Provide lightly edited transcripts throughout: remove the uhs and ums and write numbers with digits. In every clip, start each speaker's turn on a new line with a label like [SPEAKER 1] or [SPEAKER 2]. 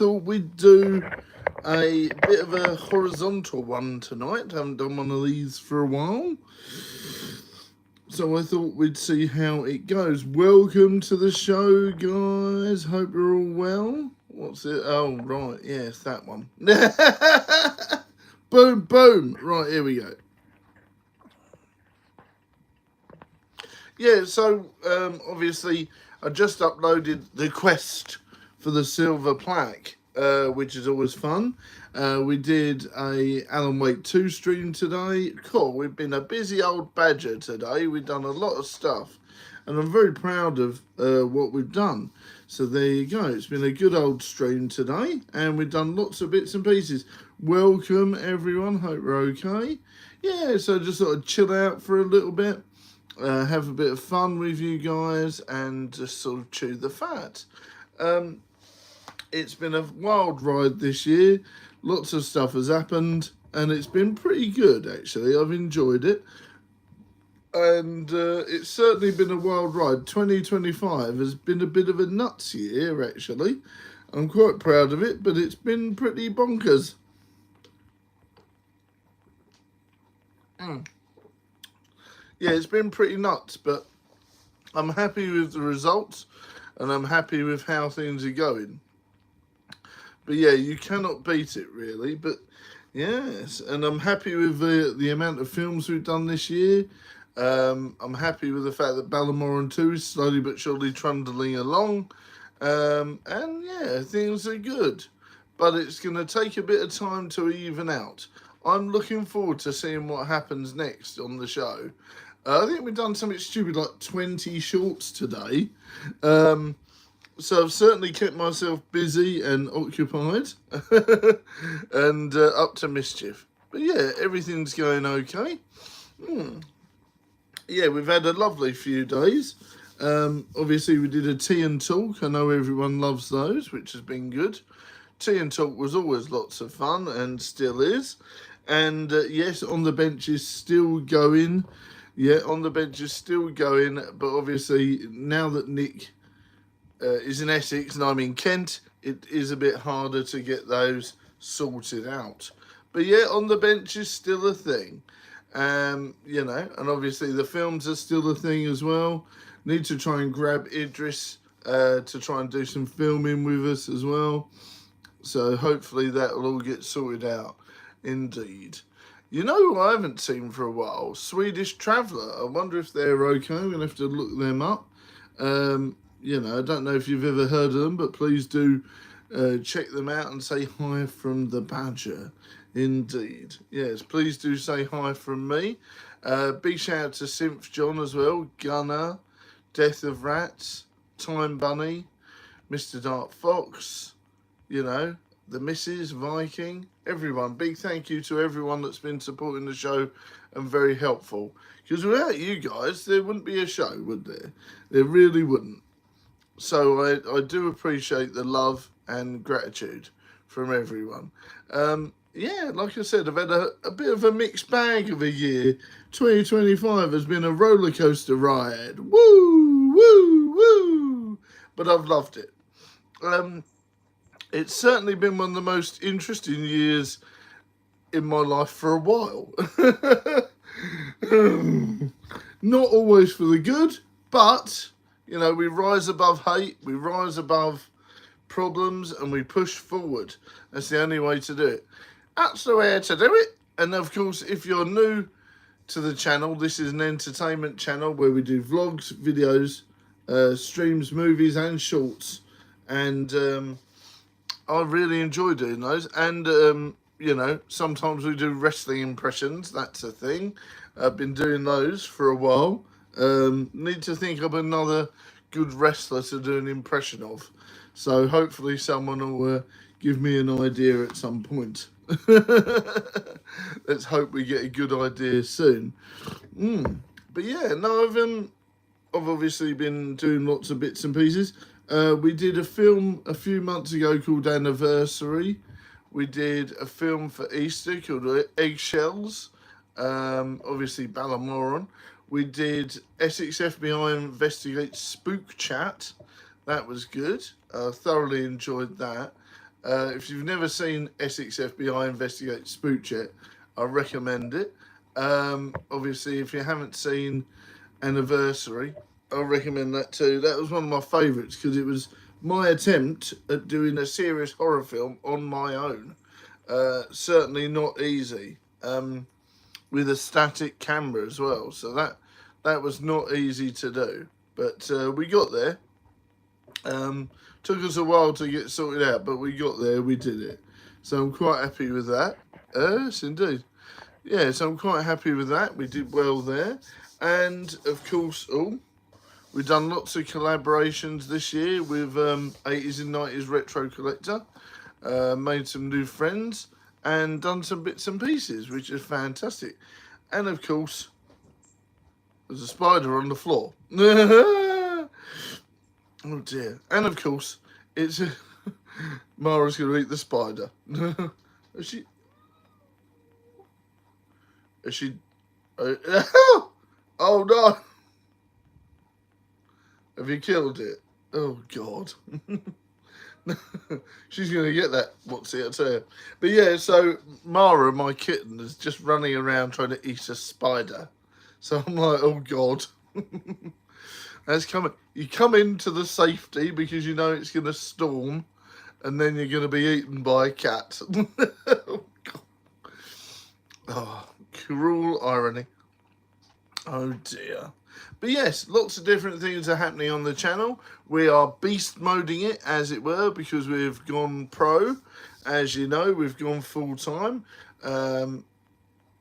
[SPEAKER 1] thought we'd do a bit of a horizontal one tonight. Haven't done one of these for a while. So I thought we'd see how it goes. Welcome to the show, guys. Hope you're all well. What's it? Oh, right. Yes, that one. Boom, boom. Right, here we go. Yeah, so obviously I just uploaded the quest for the silver plaque, which is always fun. We did a Alan Wake 2 stream today. Cool, we've been a busy old badger today. We've done a lot of stuff, and I'm very proud of what we've done. So there you go. It's been a good old stream today, and we've done lots of bits and pieces. Welcome, everyone. Hope you're okay. Yeah, so just sort of chill out for a little bit, have a bit of fun with you guys, and just sort of chew the fat. It's been a wild ride this year. Lots of stuff has happened, and it's been pretty good, actually. I've enjoyed it. And it's certainly been a wild ride. 2025 has been a bit of a nuts year, actually. I'm quite proud of it, but it's been pretty bonkers. Yeah, it's been pretty nuts, but I'm happy with the results, and I'm happy with how things are going. But yeah, you cannot beat it, really. But yes, and I'm happy with the amount of films we've done this year. I'm happy with the fact that Ballamore 2 is slowly but surely trundling along. And yeah, things are good. But it's going to take a bit of time to even out. I'm looking forward to seeing what happens next on the show. I think we've done something stupid like 20 shorts today. So I've certainly kept myself busy and occupied and up to mischief. But yeah, everything's going okay. Yeah, we've had a lovely few days. Obviously, we did a tea and talk. I know everyone loves those, which has been good. Tea and talk was always lots of fun and still is. And yes, on the bench is still going. Yeah, on the bench is still going. But obviously, now that Nick is in Essex and I'm in Kent, it is a bit harder to get those sorted out. But yeah, on the bench is still a thing. And obviously the films are still a thing as well. Need to try and grab Idris to try and do some filming with us as well. So hopefully that will all get sorted out. Indeed. You know who I haven't seen for a while? Swedish Traveller. I wonder if they're okay. I'm going to have to look them up. I don't know if you've ever heard of them, but please do check them out and say hi from the Badger. Indeed. Yes, please do say hi from me. Big shout out to Synth John as well, Gunner, Death of Rats, Time Bunny, Mr. Dark Fox, the Mrs. Viking, everyone. Big thank you to everyone that's been supporting the show and very helpful. Because without you guys, there wouldn't be a show, would there? There really wouldn't. So I do appreciate the love and gratitude from everyone. Yeah, like I said, I've had a bit of a mixed bag of a year. 2025 has been a roller coaster ride. Woo, woo, woo. But I've loved it. It's certainly been one of the most interesting years in my life for a while. Not always for the good, but, we rise above hate, we rise above problems, and we push forward. That's the only way to do it. That's the way to do it. And of course, if you're new to the channel, this is an entertainment channel where we do vlogs, videos, streams, movies, and shorts. And I really enjoy doing those. And, sometimes we do wrestling impressions. That's a thing. I've been doing those for a while. Need to think of another good wrestler to do an impression of. So hopefully someone will give me an idea at some point. Let's hope we get a good idea soon. But yeah, no, I've obviously been doing lots of bits and pieces. We did a film a few months ago called Anniversary. We did a film for Easter called Eggshells. Obviously Ballamoron. We did Essex FBI Investigates Spook Chat. That was good. Thoroughly enjoyed that. If you've never seen Essex FBI Investigate Spooch yet, I recommend it. Obviously, if you haven't seen Anniversary, I recommend that too. That was one of my favourites because it was my attempt at doing a serious horror film on my own. Certainly not easy, with a static camera as well. So that was not easy to do, but we got there. Took us a while to get sorted out, but we got there. We did it. So I'm quite happy with that. Yes, indeed. Yeah, so I'm quite happy with that. We did well there. And, of course, we've done lots of collaborations this year with 80s and 90s Retro Collector. Made some new friends and done some bits and pieces, which is fantastic. And, of course, there's a spider on the floor. Oh, dear. And, of course, it's... Mara's going to eat the spider. Is she... Is she... Oh, no. Have you killed it? Oh, God. She's going to get that, what's it, I tell you. But, yeah, so Mara, my kitten, is just running around trying to eat a spider. So I'm like, oh, God. That's coming. You come into the safety because you know it's going to storm, and then you're going to be eaten by a cat. Oh, God. Oh, cruel irony. Oh, dear. But yes, lots of different things are happening on the channel. We are beast moding it, as it were, because we've gone pro. As you know, we've gone full time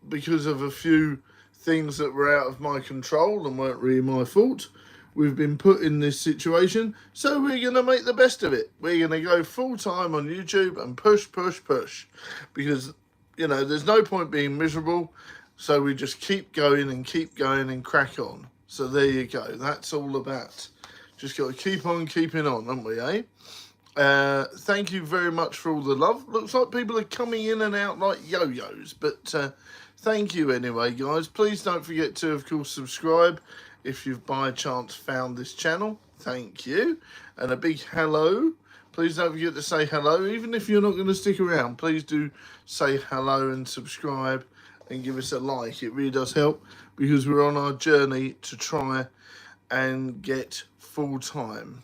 [SPEAKER 1] because of a few things that were out of my control and weren't really my fault. We've been put in this situation, so we're going to make the best of it. We're going to go full time on YouTube and push, push, push. Because, you know, there's no point being miserable. So we just keep going and crack on. So there you go. That's all about. Just got to keep on keeping on, haven't we, eh? Thank you very much for all the love. Looks like people are coming in and out like yo-yos. But thank you anyway, guys. Please don't forget to, of course, subscribe if you've by chance found this channel. Thank you. And a big hello. Please don't forget to say hello. Even if you're not going to stick around, please do say hello and subscribe. And give us a like. It really does help because we're on our journey to try and get full time.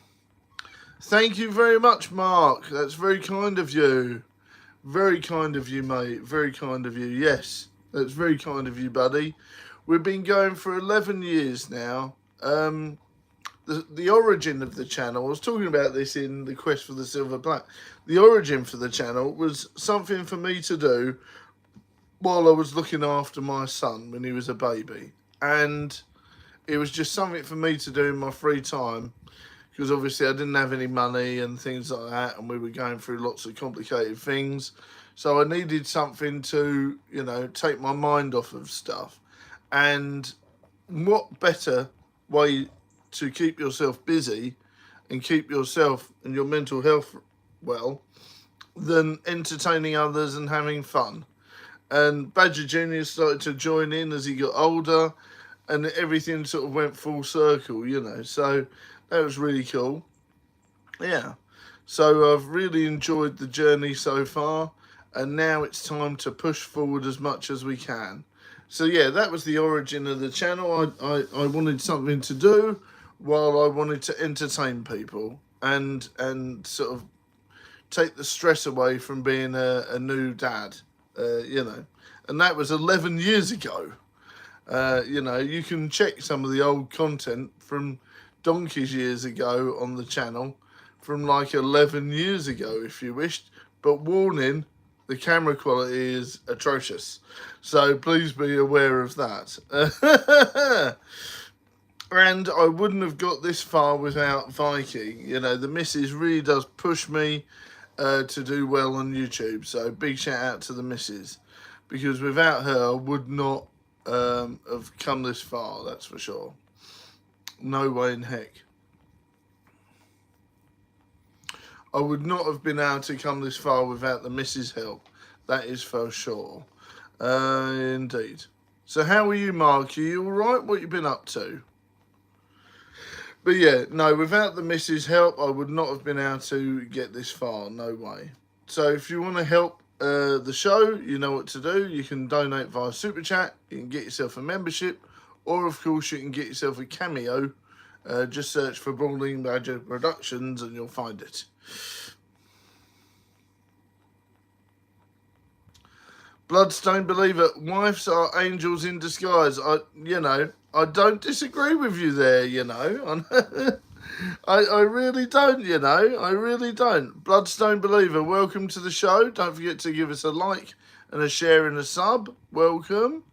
[SPEAKER 1] Thank you very much, Mark. That's very kind of you. Very kind of you, mate. Very kind of you. Yes, that's very kind of you, buddy. We've been going for 11 years now. The origin of the channel, I was talking about this in the Quest for the Silver Plaque. The origin for the channel was something for me to do while I was looking after my son when he was a baby, and it was just something for me to do in my free time because obviously I didn't have any money and things like that, and we were going through lots of complicated things, so I needed something to, you know, take my mind off of stuff. And what better way to keep yourself busy and keep yourself and your mental health well than entertaining others and having fun. And Badger Jr. started to join in as he got older, and everything sort of went full circle, you know. So that was really cool. Yeah. So I've really enjoyed the journey so far, and now it's time to push forward as much as we can. So yeah, that was the origin of the channel. I wanted something to do while I wanted to entertain people and sort of take the stress away from being a new dad. You know, and that was 11 years ago. You know, you can check some of the old content from donkey's years ago on the channel from like 11 years ago if you wished, but warning, the camera quality is atrocious, so please be aware of that. And I wouldn't have got this far without Viking. You know, the missus really does push me to do well on YouTube, so big shout out to the missus, because without her I would not have come this far, that's for sure. No way in heck. I would not have been able to come this far without the missus' help, that is for sure. Indeed. So how are you, Mark? Are you alright? What you been up to? But yeah, no, without the missus' help, I would not have been able to get this far. No way. So if you want to help the show, you know what to do. You can donate via Super Chat. You can get yourself a membership. Or, of course, you can get yourself a cameo. Just search for Brawling Badger Productions and you'll find it. Bloodstone Believer, wives are angels in disguise. I don't disagree with you there, I really don't, I really don't. Bloodstone Believer, welcome to the show. Don't forget to give us a like and a share and a sub. Welcome.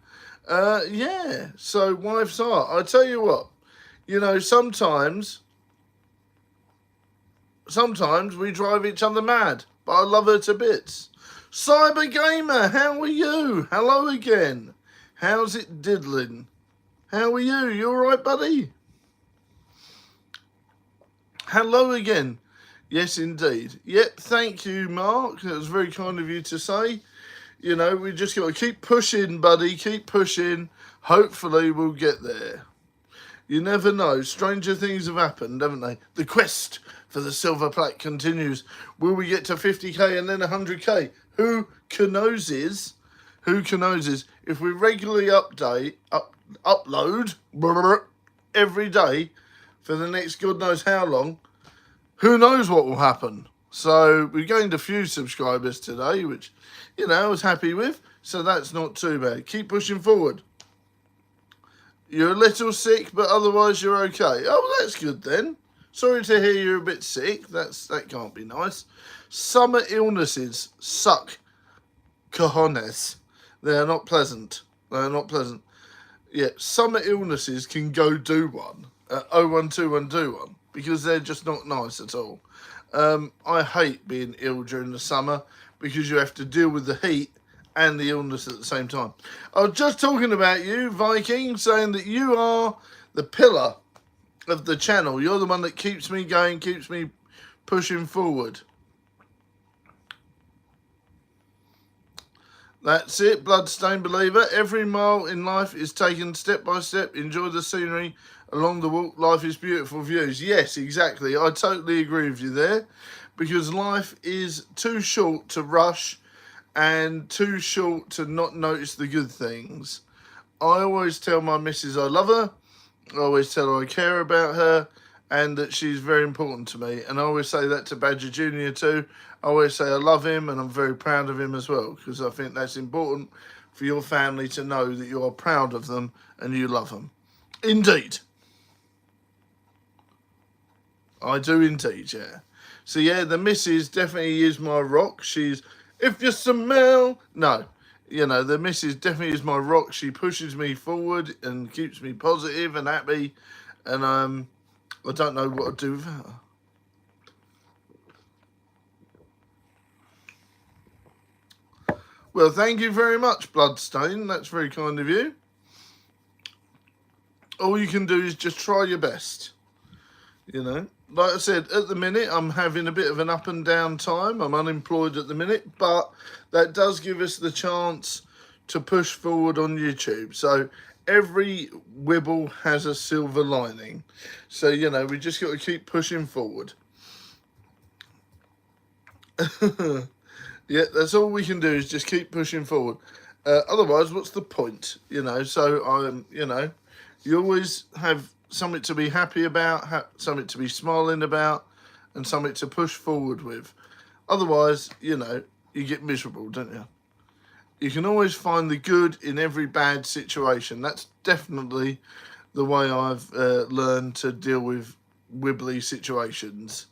[SPEAKER 1] Yeah, so wives are. I tell you what, sometimes we drive each other mad, but I love her to bits. Cyber Gamer, how are you? Hello again. How's it diddling? How are you? You alright, buddy? Hello again. Yes, indeed. Yep, thank you, Mark. That was very kind of you to say. We just got to keep pushing, buddy. Keep pushing. Hopefully we'll get there. You never know. Stranger things have happened, haven't they? The quest for the silver plaque continues. Will we get to 50k and then 100k? Who knows? If we regularly upload every day for the next God knows how long, who knows what will happen. So we gained a few subscribers today, which, I was happy with. So that's not too bad. Keep pushing forward. You're a little sick, but otherwise you're okay. Oh, that's good then. Sorry to hear you're a bit sick. That can't be nice. Summer illnesses suck. Cojones. They're not pleasant. Yeah, summer illnesses can go do one. 0121 do one. Because they're just not nice at all. I hate being ill during the summer because you have to deal with the heat and the illness at the same time. I was just talking about you, Viking, saying that you are the pillar of the channel. You're the one that keeps me going, keeps me pushing forward. That's it, Bloodstone Believer. Every mile in life is taken step by step. Enjoy the scenery along the walk. Life is beautiful views. Yes, exactly. I totally agree with you there. Because life is too short to rush and too short to not notice the good things. I always tell my missus I love her. I always tell her I care about her and that she's very important to me. And I always say that to Badger Jr. too. I always say I love him and I'm very proud of him as well, because I think that's important for your family to know that you are proud of them and you love them. Indeed. I do indeed, yeah. So yeah, the missus definitely is my rock. She's, if you smell, no. The missus definitely is my rock. She pushes me forward and keeps me positive and happy. And I don't know what to do without her. Well, thank you very much, Bloodstone. That's very kind of you. All you can do is just try your best. Like I said, at the minute, I'm having a bit of an up and down time. I'm unemployed at the minute, but that does give us the chance to push forward on YouTube. So every wibble has a silver lining. So, we just got to keep pushing forward. Yeah, that's all we can do is just keep pushing forward. Otherwise, what's the point? So you always have something to be happy about, something to be smiling about, and something to push forward with. Otherwise, you get miserable, don't you? You can always find the good in every bad situation. That's definitely the way I've learned to deal with wibbly situations.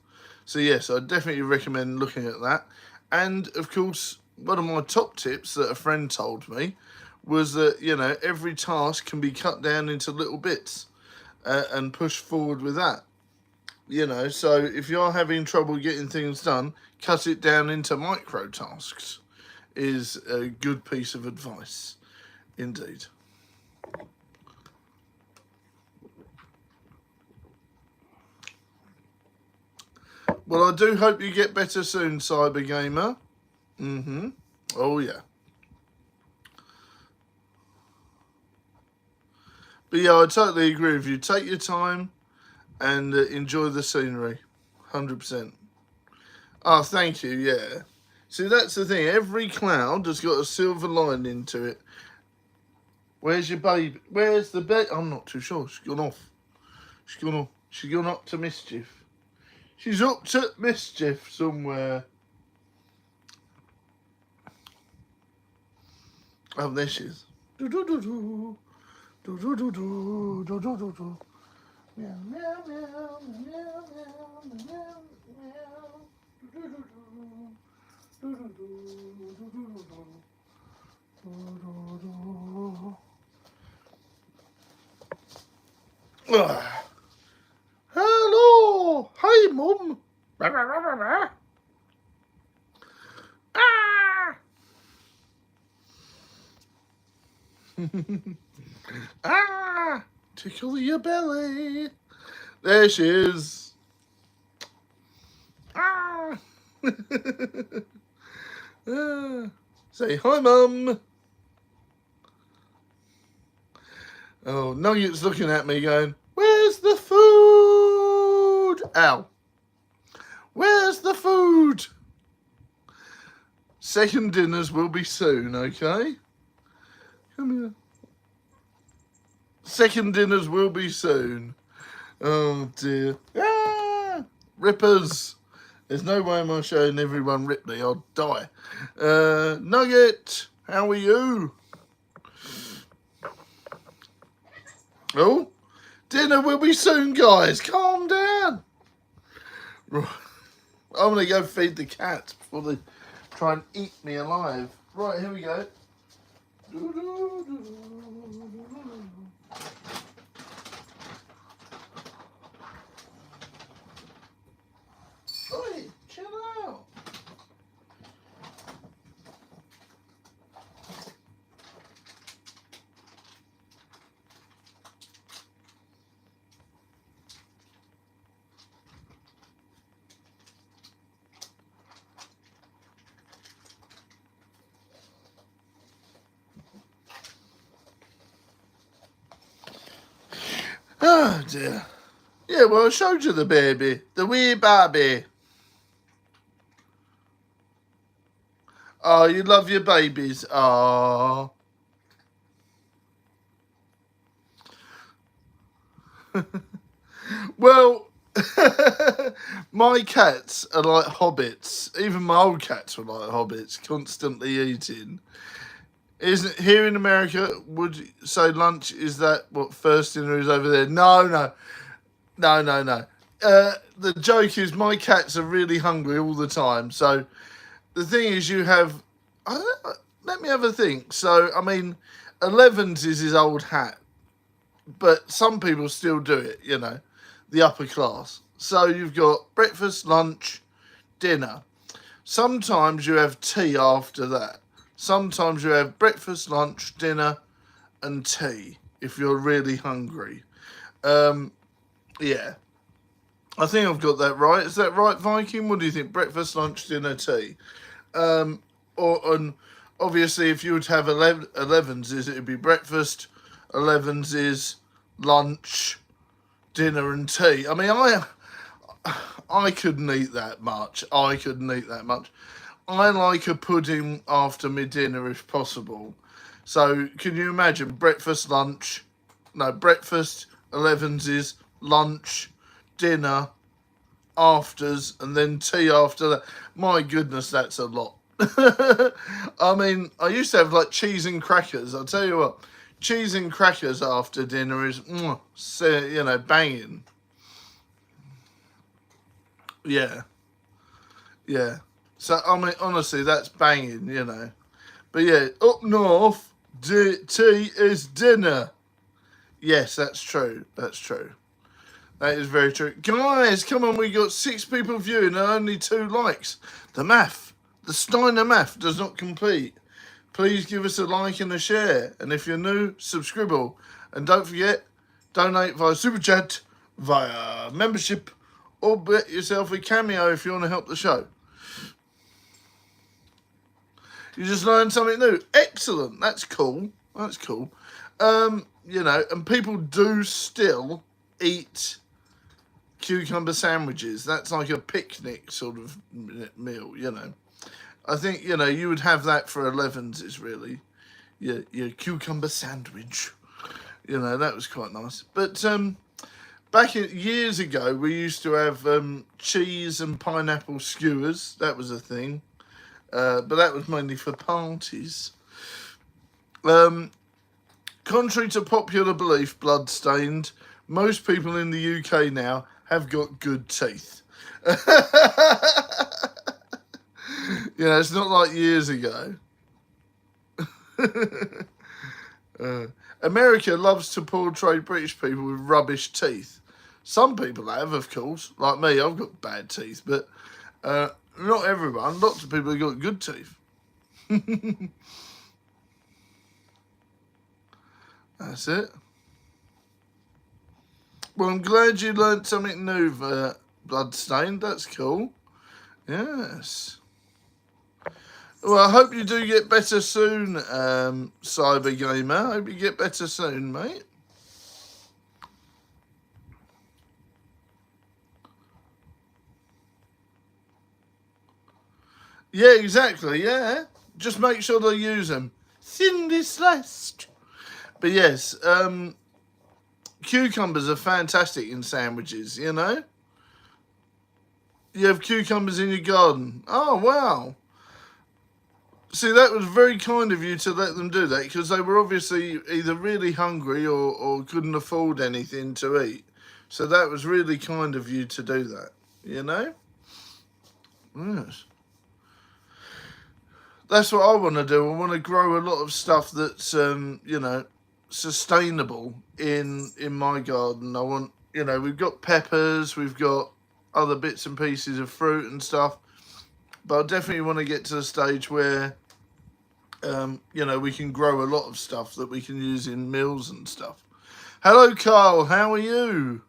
[SPEAKER 1] So yes, I definitely recommend looking at that. And of course, one of my top tips that a friend told me was that, every task can be cut down into little bits and push forward with that. So if you're having trouble getting things done, cut it down into micro tasks is a good piece of advice indeed. Well, I do hope you get better soon, Cyber Gamer. Oh, yeah. But yeah, I totally agree with you. Take your time and enjoy the scenery. 100%. Oh, thank you, yeah. See, that's the thing. Every cloud has got a silver lining to it. Where's your baby? Where's the bed? I'm not too sure. She's gone off. She's gone off. She's gone up to mischief. She's up to mischief somewhere. Oh, there she is. Do do do do. Do do do do. Do do do do. Meow meow meow meow meow meow meow. Do do do do. Do do do do do do. Hello, hi mum. Ah. Ah, tickle your belly. There she is. Ah. Say hi, mum. Oh, Nugget's looking at me going, where's the food? Ow. Where's the food? Second dinners will be soon, okay? Come here. Second dinners will be soon. Oh, dear. Ah! Rippers. There's no way am I showing everyone Ripley. I'll die. Nugget, how are you? Oh, dinner will be soon, guys. Calm down. Right. I'm going to go feed the cats before they try and eat me alive. Right, here we go. Oi, chill out. Oh dear. Yeah, well, I showed you the baby. The wee baby. Oh, you love your babies. Oh. Well, my cats are like hobbits. Even my old cats were like hobbits, constantly eating. Isn't here in America? Would you say lunch is that what first dinner is over there? No. The joke is my cats are really hungry all the time. So the thing is, you have. Let me have a think. So I mean, 11's is his old hat, but some people still do it. You know, the upper class. So you've got breakfast, lunch, dinner. Sometimes you have tea after that. Sometimes you have breakfast, lunch, dinner, and tea if you're really hungry. Yeah. I think I've got that right. Is that right, Viking? What do you think? Breakfast, lunch, dinner, tea. And obviously, if you would have 11's, it would be breakfast, 11's is lunch, dinner, and tea. I mean, I couldn't eat that much. I like a pudding after my dinner if possible. So can you imagine breakfast, 11's is lunch, dinner, afters, and then tea after that. My goodness, that's a lot. I mean, I used to have like cheese and crackers. I'll tell you what, cheese and crackers after dinner is, banging. Yeah. So, I mean, honestly, that's banging, you know. But yeah, up north, tea is dinner. Yes, that's true. That is very true. Guys, come on, we got 6 people viewing and only 2 likes. The Steiner math does not complete. Please give us a like and a share. And if you're new, subscribe. And don't forget, donate via Super Chat, via membership, or get yourself a cameo if you want to help the show. You just learned something new. Excellent. That's cool. And people do still eat cucumber sandwiches. That's like a picnic sort of meal, you know. I think, you know, you would have that for 11s is really your cucumber sandwich. You know, that was quite nice. But back years ago, we used to have cheese and pineapple skewers. That was a thing. But that was mainly for parties. Contrary to popular belief, Bloodstained, most people in the UK now have got good teeth. You know, it's not like years ago. America loves to portray British people with rubbish teeth. Some people have, of course. Like me, I've got bad teeth. But not everyone. Lots of people have got good teeth. That's it. Well, I'm glad you learnt something new, Bloodstained. That's cool. Yes. Well, I hope you do get better soon, Cyber Gamer. I hope you get better soon, mate. Yeah, exactly, yeah. Just make sure they use them. Thinly sliced. But yes, cucumbers are fantastic in sandwiches, you know? You have cucumbers in your garden. Oh, wow. See, that was very kind of you to let them do that, because they were obviously either really hungry or couldn't afford anything to eat. So that was really kind of you to do that, you know? Yes. That's what I want to do. I want to grow a lot of stuff that's, you know, sustainable in my garden. I want, you know, we've got peppers, we've got other bits and pieces of fruit and stuff. But I definitely want to get to the stage where, you know, we can grow a lot of stuff that we can use in meals and stuff. Hello, Carl. How are you?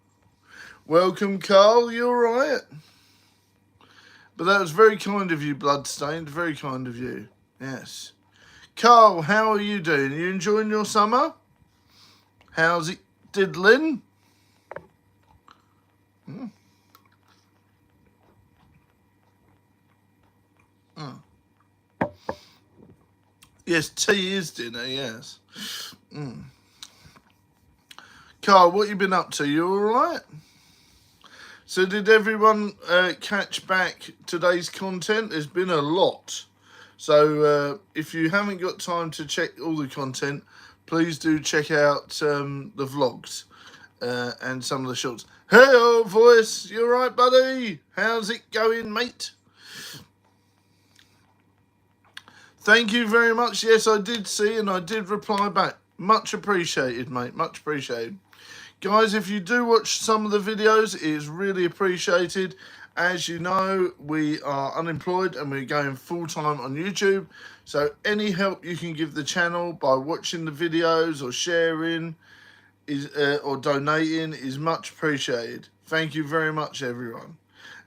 [SPEAKER 1] Welcome, Carl. You all right? But that was very kind of you, Bloodstained. Very kind of you. Yes. Carl, how are you doing? Are you enjoying your summer? How's it diddling? Mm. Mm. Yes, tea is dinner, yes. Mm. Carl, what you been up to? You all right? So did everyone catch back today's content? There's been a lot. So if you haven't got time to check all the content, please do check out the vlogs and some of the shorts. Hey, voice, you all right, buddy? How's it going, mate? Thank you very much. Yes, I did see and I did reply back. Much appreciated, mate. Much appreciated. Guys, if you do watch some of the videos, it is really appreciated. As you know, we are unemployed and we're going full-time on YouTube. So any help you can give the channel by watching the videos or sharing or donating is much appreciated. Thank you very much, everyone.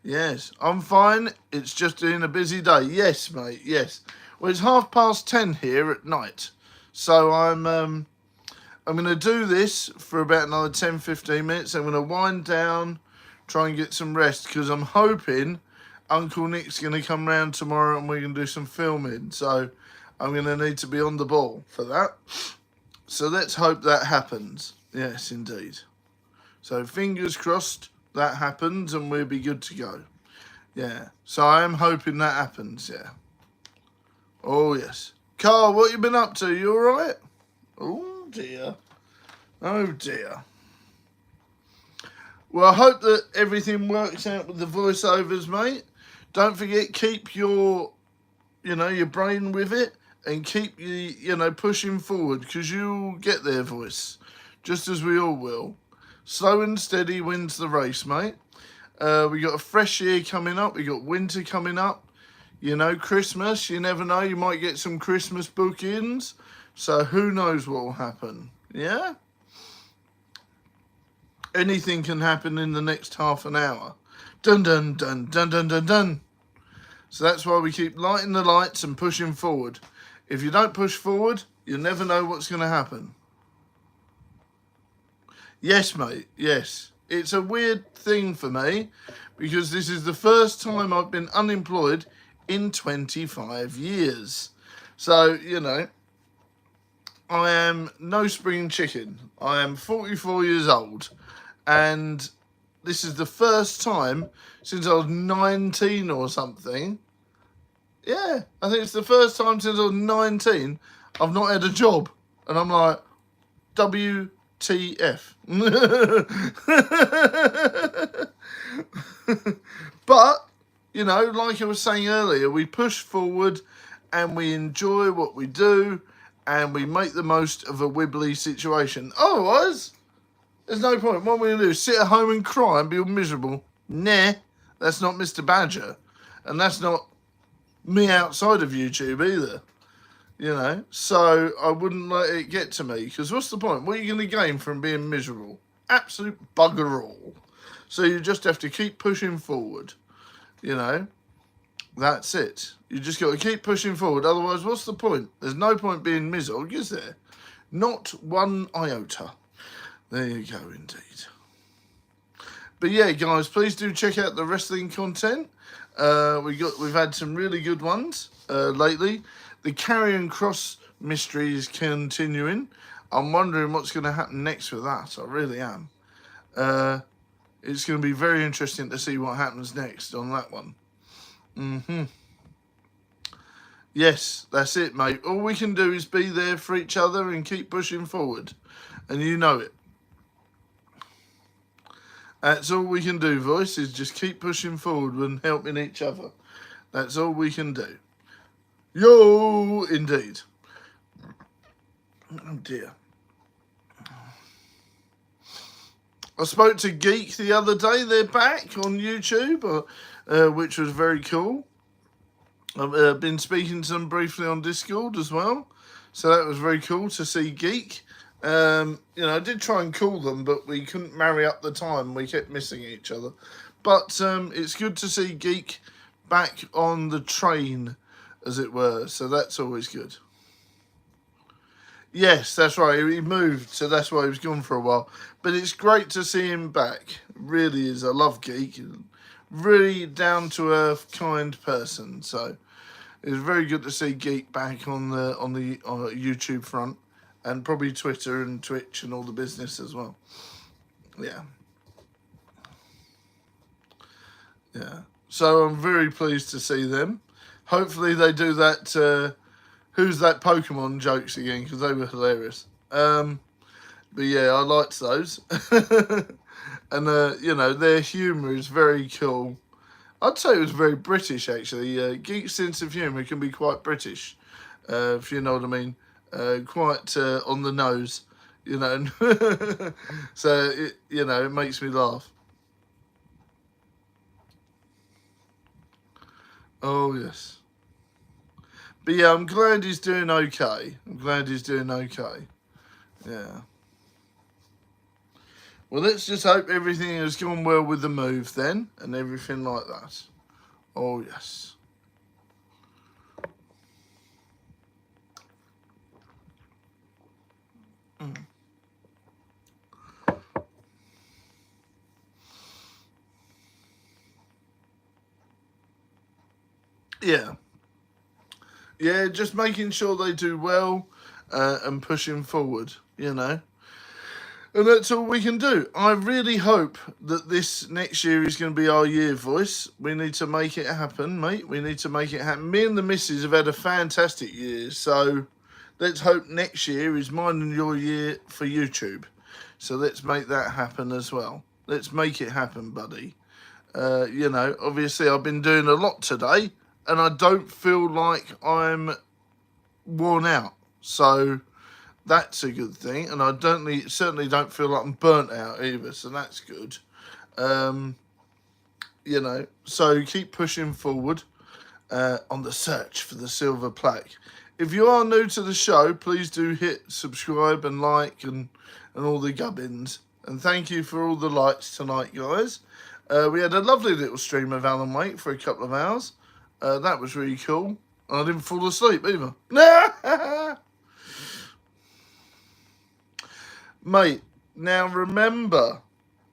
[SPEAKER 1] Yes, I'm fine. It's just been a busy day. Yes, mate, yes. Well, it's 10:30 here at night. So I'm going to do this for about another 10-15 minutes. I'm going to wind down, try and get some rest, because I'm hoping Uncle Nick's going to come round tomorrow and we're going to do some filming. So I'm going to need to be on the ball for that. So let's hope that happens. Yes, indeed. So fingers crossed that happens and we'll be good to go. Yeah. So I am hoping that happens, yeah. Oh, yes. Carl, what you been up to? You all right? Oh, dear. Oh, dear. Well, I hope that everything works out with the voiceovers, mate. Don't forget, keep your, you know, your brain with it and keep, you know, pushing forward, because you'll get there, voice, just as we all will. Slow and steady wins the race, mate. We got a fresh year coming up. We got winter coming up. You know, Christmas, you never know. You might get some Christmas bookings. So who knows what will happen, yeah? Anything can happen in the next half an hour. Dun, dun, dun, dun, dun, dun, dun. So that's why we keep lighting the lights and pushing forward. If you don't push forward, you'll never know what's going to happen. Yes, mate, yes. It's a weird thing for me, because this is the first time I've been unemployed in 25 years. So, you know, I am no spring chicken. I am 44 years old, and this is the first time since I was 19 or something. Yeah, I think it's the first time since I was 19 I've not had a job. And I'm like, WTF. But, you know, like I was saying earlier, we push forward and we enjoy what we do and we make the most of a wibbly situation. Otherwise, there's no point. What are we going to do? Sit at home and cry and be all miserable? Nah, that's not Mr. Badger. And that's not me outside of YouTube either. You know, so I wouldn't let it get to me, because what's the point? What are you going to gain from being miserable? Absolute bugger all. So you just have to keep pushing forward. You know, that's it. You just got to keep pushing forward. Otherwise, what's the point? There's no point being miserable, is there? Not one iota. There you go, indeed. But yeah, guys, please do check out the wrestling content. We've had some really good ones lately. The Karrion Kross mystery is continuing. I'm wondering what's going to happen next with that. I really am. It's going to be very interesting to see what happens next on that one. Yes, that's it, mate. All we can do is be there for each other and keep pushing forward. And you know it. That's all we can do, Voice, is just keep pushing forward and helping each other. That's all we can do. Yo, indeed. Oh, dear. I spoke to Geek the other day. They're back on YouTube, which was very cool. I've been speaking to them briefly on Discord as well. So that was very cool to see Geek. You know, I did try and call them, but we couldn't marry up the time. We kept missing each other. But it's good to see Geek back on the train, as it were. So that's always good. Yes, that's right. He moved, so that's why he was gone for a while. But it's great to see him back. It really is. I love Geek. Really down-to-earth, kind person. So it was very good to see Geek back on the YouTube front. And probably Twitter and Twitch and all the business as well. Yeah. Yeah. So I'm very pleased to see them. Hopefully they do that, who's that Pokemon jokes again, because they were hilarious. But yeah, I liked those. And, you know, their humour is very cool. I'd say it was very British, actually. Geek's sense of humour can be quite British, if you know what I mean. Quite on the nose, you know. So, you know, it makes me laugh. Oh, yes. But yeah, I'm glad he's doing okay. Yeah. Well, let's just hope everything has gone well with the move then, and everything like that. Oh, yes. Yeah. Yeah, just making sure they do well and pushing forward, you know. And that's all we can do. I really hope that this next year is going to be our year, Voice. We need to make it happen, mate. We need to make it happen. Me and the missus have had a fantastic year, so let's hope next year is mine and your year for YouTube. So let's make that happen as well. Let's make it happen, buddy. You know, obviously I've been doing a lot today, and I don't feel like I'm worn out. So that's a good thing. And I certainly don't feel like I'm burnt out either. So that's good. You know, so keep pushing forward on the search for the silver plaque. If you are new to the show, please do hit subscribe and like and all the gubbins. And thank you for all the likes tonight, guys. We had a lovely little stream of Alan Wake for a couple of hours. That was really cool. I didn't fall asleep either. Mate, now remember,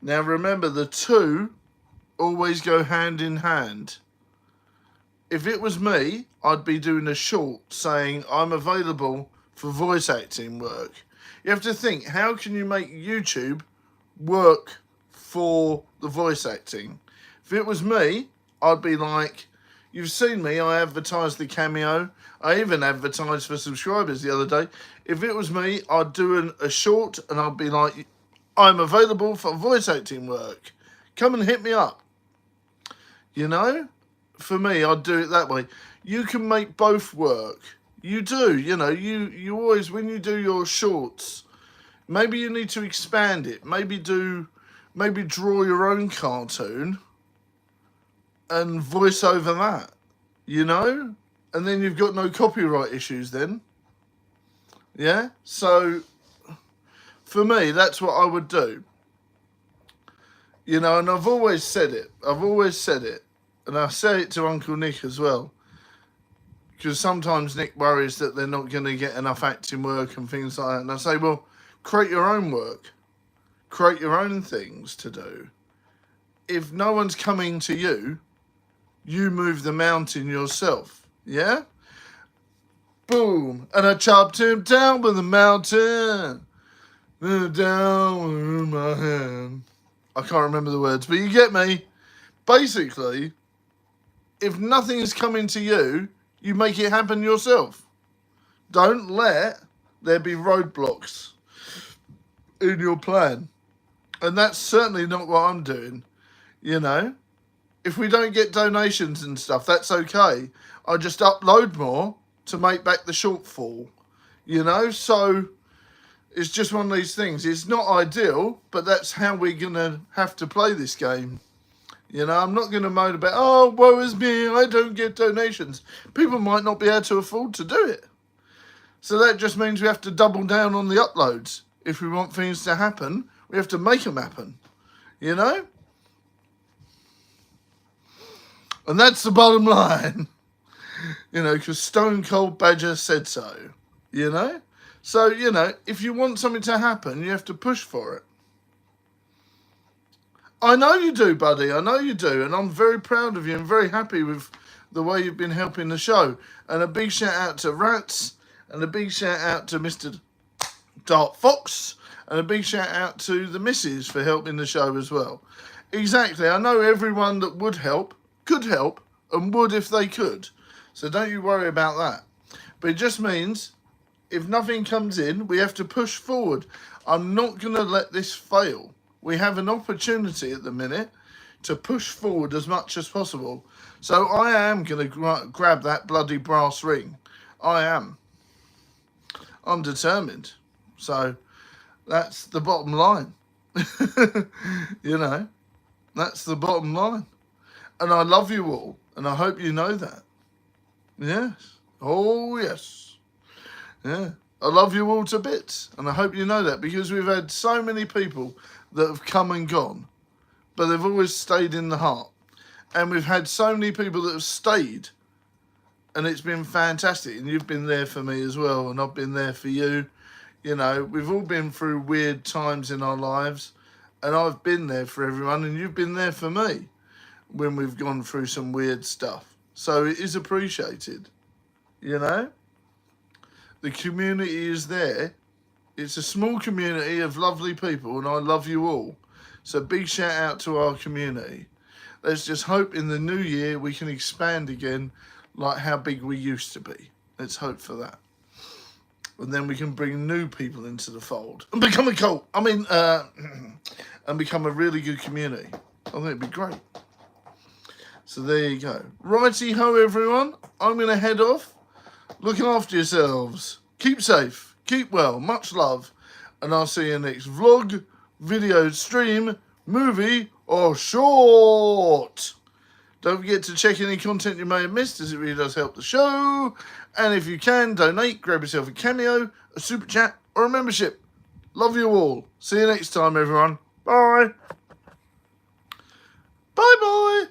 [SPEAKER 1] the two always go hand in hand. if it was me, I'd be doing a short saying I'm available for voice acting work. You have to think, how can you make YouTube work for the voice acting? If it was me, I'd be like, you've seen me, I advertised the Cameo. I even advertised for subscribers the other day. If it was me, I'd do a short and I'd be like, I'm available for voice acting work. Come and hit me up. You know? For me, I'd do it that way. You can make both work. You do, you know, you always, when you do your shorts, maybe you need to expand it. Maybe draw your own cartoon and voice over that, you know? And then you've got no copyright issues then. Yeah? So, for me, that's what I would do. You know, and I've always said it. And I say it to Uncle Nick as well. Because sometimes Nick worries that they're not going to get enough acting work and things like that. And I say, well, create your own work. Create your own things to do. If no one's coming to you, you move the mountain yourself. Yeah? Boom. And I chopped him down with a mountain. Down with my hand. I can't remember the words, but you get me. Basically, if nothing is coming to you, you make it happen yourself. Don't let there be roadblocks in your plan. And that's certainly not what I'm doing. You know, if we don't get donations and stuff, that's okay. I just upload more to make back the shortfall. You know, so it's just one of these things. It's not ideal, but that's how we're going to have to play this game. You know, I'm not going to moan about, oh, woe is me, I don't get donations. People might not be able to afford to do it. So that just means we have to double down on the uploads. If we want things to happen, we have to make them happen. You know? And that's the bottom line. You know, because Stone Cold Badger said so. You know? So, you know, if you want something to happen, you have to push for it. I know you do, buddy. I know you do. And I'm very proud of you and very happy with the way you've been helping the show. And a big shout out to Rats. And a big shout out to Mr. Dark Fox. And a big shout out to the missus for helping the show as well. Exactly. I know everyone that would help, could help, and would if they could. So don't you worry about that. But it just means if nothing comes in, we have to push forward. I'm not going to let this fail. We have an opportunity at the minute to push forward as much as possible. So I am going to grab that bloody brass ring. I am. I'm determined. So that's the bottom line. You know, that's the bottom line. And I love you all. And I hope you know that. Yes. Oh, yes. Yeah. I love you all to bits. And I hope you know that, because we've had so many people that have come and gone, but they've always stayed in the heart. And we've had so many people that have stayed, and it's been fantastic. And you've been there for me as well, and I've been there for you. You know, we've all been through weird times in our lives, and I've been there for everyone, and you've been there for me when we've gone through some weird stuff. So it is appreciated, you know? The community is there. It's a small community of lovely people, and I love you all. So big shout out to our community. Let's just hope in the new year we can expand again like how big we used to be. Let's hope for that. And then we can bring new people into the fold and become a cult. And become a really good community. I think it'd be great. So there you go. Righty ho, everyone. I'm going to head off. Looking after yourselves. Keep safe. Keep well. Much love. And I'll see you next vlog, video, stream, movie, or short. Don't forget to check any content you may have missed, as it really does help the show. And if you can, donate, grab yourself a cameo, a super chat, or a membership. Love you all. See you next time, everyone. Bye. Bye-bye.